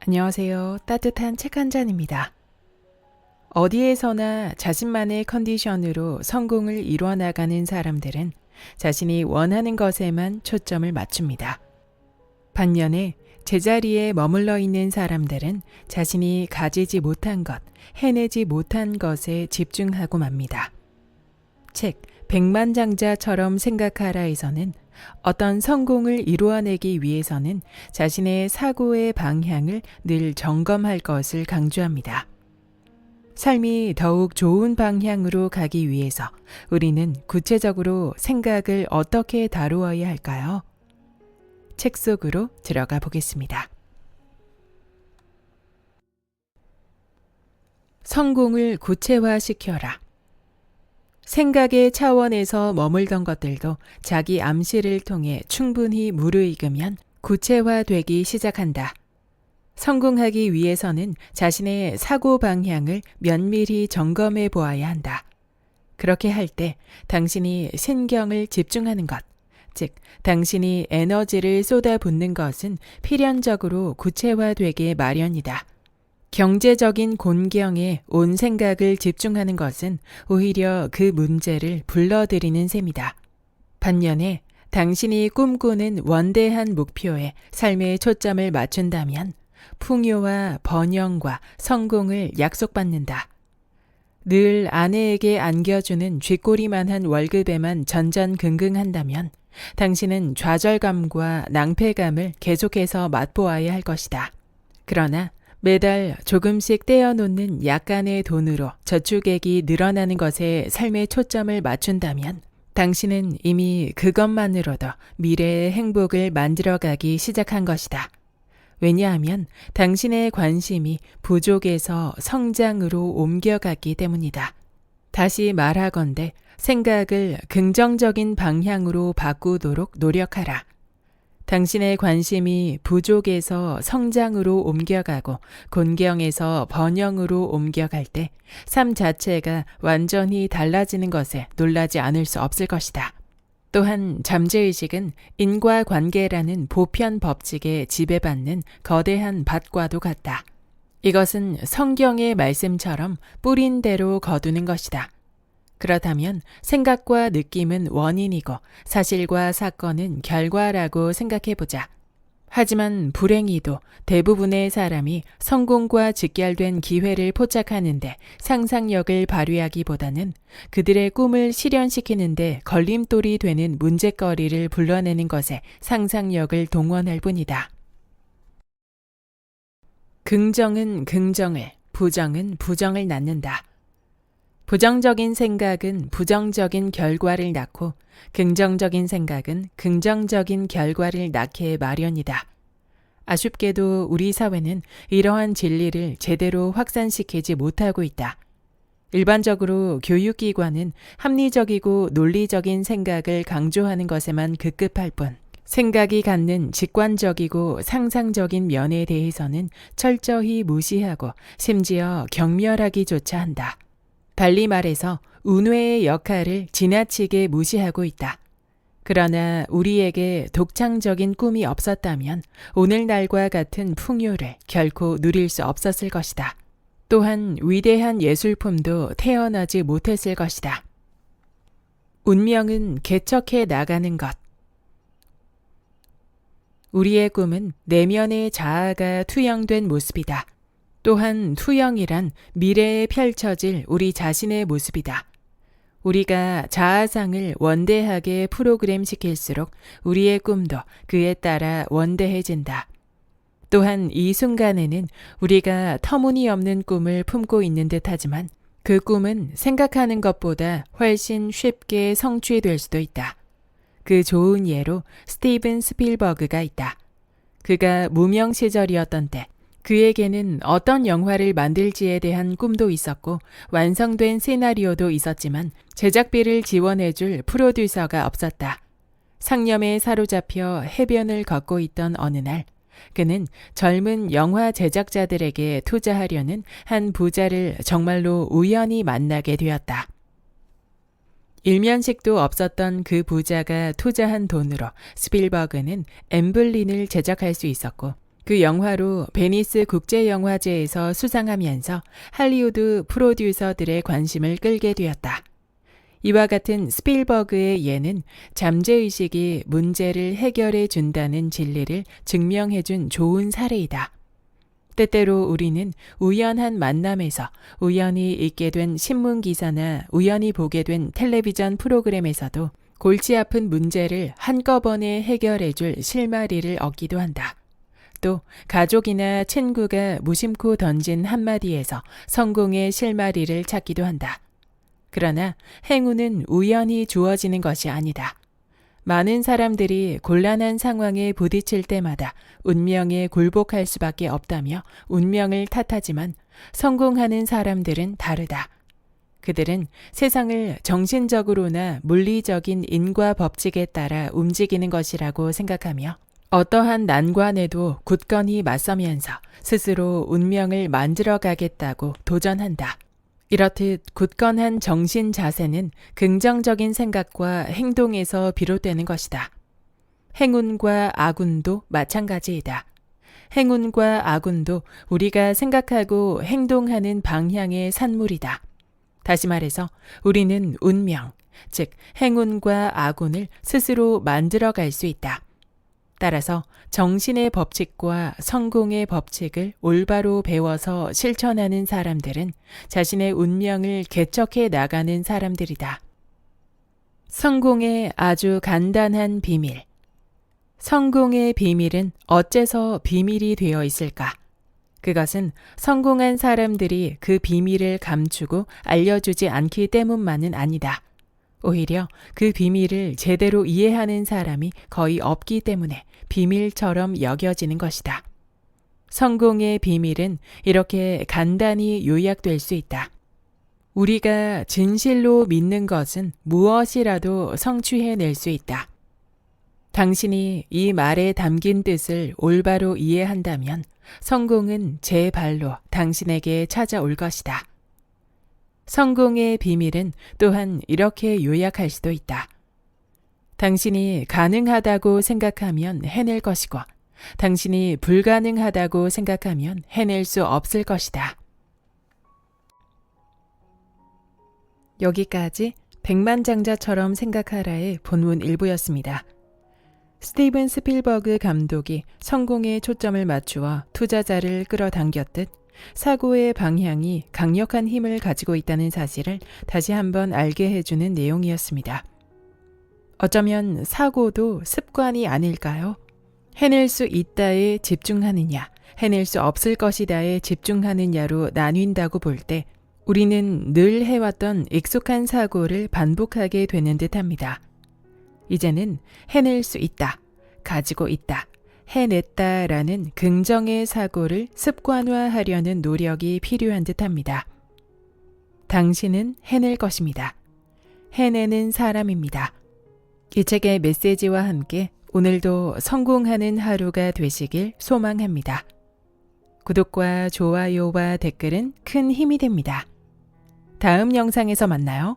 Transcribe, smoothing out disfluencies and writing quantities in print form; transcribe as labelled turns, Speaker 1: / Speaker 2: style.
Speaker 1: 안녕하세요. 따뜻한 책 한 잔입니다. 어디에서나 자신만의 컨디션으로 성공을 이루어 나가는 사람들은 자신이 원하는 것에만 초점을 맞춥니다. 반면에 제자리에 머물러 있는 사람들은 자신이 가지지 못한 것, 해내지 못한 것에 집중하고 맙니다. 책 백만장자처럼 생각하라에서는 어떤 성공을 이루어내기 위해서는 자신의 사고의 방향을 늘 점검할 것을 강조합니다. 삶이 더욱 좋은 방향으로 가기 위해서 우리는 구체적으로 생각을 어떻게 다루어야 할까요? 책 속으로 들어가 보겠습니다. 성공을 구체화시켜라. 생각의 차원에서 머물던 것들도 자기 암시를 통해 충분히 무르익으면 구체화되기 시작한다. 성공하기 위해서는 자신의 사고 방향을 면밀히 점검해 보아야 한다. 그렇게 할 때 당신이 신경을 집중하는 것, 즉 당신이 에너지를 쏟아붓는 것은 필연적으로 구체화되게 마련이다. 경제적인 곤경에 온 생각을 집중하는 것은 오히려 그 문제를 불러들이는 셈이다. 반면에 당신이 꿈꾸는 원대한 목표에 삶의 초점을 맞춘다면 풍요와 번영과 성공을 약속받는다. 늘 아내에게 안겨주는 쥐꼬리만한 월급에만 전전긍긍한다면 당신은 좌절감과 낭패감을 계속해서 맛보아야 할 것이다. 그러나 매달 조금씩 떼어놓는 약간의 돈으로 저축액이 늘어나는 것에 삶의 초점을 맞춘다면 당신은 이미 그것만으로도 미래의 행복을 만들어가기 시작한 것이다. 왜냐하면 당신의 관심이 부족에서 성장으로 옮겨갔기 때문이다. 다시 말하건대 생각을 긍정적인 방향으로 바꾸도록 노력하라. 당신의 관심이 부족에서 성장으로 옮겨가고 곤경에서 번영으로 옮겨갈 때 삶 자체가 완전히 달라지는 것에 놀라지 않을 수 없을 것이다. 또한 잠재의식은 인과관계라는 보편 법칙에 지배받는 거대한 밭과도 같다. 이것은 성경의 말씀처럼 뿌린 대로 거두는 것이다. 그렇다면 생각과 느낌은 원인이고 사실과 사건은 결과라고 생각해보자. 하지만 불행히도 대부분의 사람이 성공과 직결된 기회를 포착하는데 상상력을 발휘하기보다는 그들의 꿈을 실현시키는데 걸림돌이 되는 문제거리를 불러내는 것에 상상력을 동원할 뿐이다. 긍정은 긍정을, 부정은 부정을 낳는다. 부정적인 생각은 부정적인 결과를 낳고 긍정적인 생각은 긍정적인 결과를 낳게 마련이다. 아쉽게도 우리 사회는 이러한 진리를 제대로 확산시키지 못하고 있다. 일반적으로 교육기관은 합리적이고 논리적인 생각을 강조하는 것에만 급급할 뿐, 생각이 갖는 직관적이고 상상적인 면에 대해서는 철저히 무시하고 심지어 경멸하기조차 한다. 달리 말해서 운회의 역할을 지나치게 무시하고 있다. 그러나 우리에게 독창적인 꿈이 없었다면 오늘날과 같은 풍요를 결코 누릴 수 없었을 것이다. 또한 위대한 예술품도 태어나지 못했을 것이다. 운명은 개척해 나가는 것. 우리의 꿈은 내면의 자아가 투영된 모습이다. 또한 투영이란 미래에 펼쳐질 우리 자신의 모습이다. 우리가 자아상을 원대하게 프로그램시킬수록 우리의 꿈도 그에 따라 원대해진다. 또한 이 순간에는 우리가 터무니없는 꿈을 품고 있는 듯하지만 그 꿈은 생각하는 것보다 훨씬 쉽게 성취될 수도 있다. 그 좋은 예로 스티븐 스필버그가 있다. 그가 무명 시절이었던 때 그에게는 어떤 영화를 만들지에 대한 꿈도 있었고 완성된 시나리오도 있었지만 제작비를 지원해줄 프로듀서가 없었다. 상념에 사로잡혀 해변을 걷고 있던 어느 날 그는 젊은 영화 제작자들에게 투자하려는 한 부자를 정말로 우연히 만나게 되었다. 일면식도 없었던 그 부자가 투자한 돈으로 스필버그는 엠블린을 제작할 수 있었고 그 영화로 베니스 국제영화제에서 수상하면서 할리우드 프로듀서들의 관심을 끌게 되었다. 이와 같은 스필버그의 예는 잠재의식이 문제를 해결해 준다는 진리를 증명해 준 좋은 사례이다. 때때로 우리는 우연한 만남에서 우연히 읽게 된 신문기사나 우연히 보게 된 텔레비전 프로그램에서도 골치 아픈 문제를 한꺼번에 해결해 줄 실마리를 얻기도 한다. 또 가족이나 친구가 무심코 던진 한마디에서 성공의 실마리를 찾기도 한다. 그러나 행운은 우연히 주어지는 것이 아니다. 많은 사람들이 곤란한 상황에 부딪힐 때마다 운명에 굴복할 수밖에 없다며 운명을 탓하지만 성공하는 사람들은 다르다. 그들은 세상을 정신적으로나 물리적인 인과 법칙에 따라 움직이는 것이라고 생각하며 어떠한 난관에도 굳건히 맞서면서 스스로 운명을 만들어 가겠다고 도전한다. 이렇듯 굳건한 정신 자세는 긍정적인 생각과 행동에서 비롯되는 것이다. 행운과 아군도 마찬가지이다. 행운과 아군도 우리가 생각하고 행동하는 방향의 산물이다. 다시 말해서 우리는 운명, 즉 행운과 아군을 스스로 만들어 갈 수 있다. 따라서 정신의 법칙과 성공의 법칙을 올바로 배워서 실천하는 사람들은 자신의 운명을 개척해 나가는 사람들이다. 성공의 아주 간단한 비밀. 성공의 비밀은 어째서 비밀이 되어 있을까? 그것은 성공한 사람들이 그 비밀을 감추고 알려주지 않기 때문만은 아니다. 오히려 그 비밀을 제대로 이해하는 사람이 거의 없기 때문에 비밀처럼 여겨지는 것이다. 성공의 비밀은 이렇게 간단히 요약될 수 있다. 우리가 진실로 믿는 것은 무엇이라도 성취해낼 수 있다. 당신이 이 말에 담긴 뜻을 올바로 이해한다면 성공은 제 발로 당신에게 찾아올 것이다. 성공의 비밀은 또한 이렇게 요약할 수도 있다. 당신이 가능하다고 생각하면 해낼 것이고, 당신이 불가능하다고 생각하면 해낼 수 없을 것이다. 여기까지 백만장자처럼 생각하라의 본문 일부였습니다. 스티븐 스필버그 감독이 성공에 초점을 맞추어 투자자를 끌어당겼듯 사고의 방향이 강력한 힘을 가지고 있다는 사실을 다시 한번 알게 해주는 내용이었습니다. 어쩌면 사고도 습관이 아닐까요? 해낼 수 있다에 집중하느냐, 해낼 수 없을 것이다에 집중하느냐로 나뉜다고 볼 때 우리는 늘 해왔던 익숙한 사고를 반복하게 되는 듯합니다. 이제는 해낼 수 있다, 가지고 있다, 해냈다라는 긍정의 사고를 습관화하려는 노력이 필요한 듯합니다. 당신은 해낼 것입니다. 해내는 사람입니다. 이 책의 메시지와 함께 오늘도 성공하는 하루가 되시길 소망합니다. 구독과 좋아요와 댓글은 큰 힘이 됩니다. 다음 영상에서 만나요.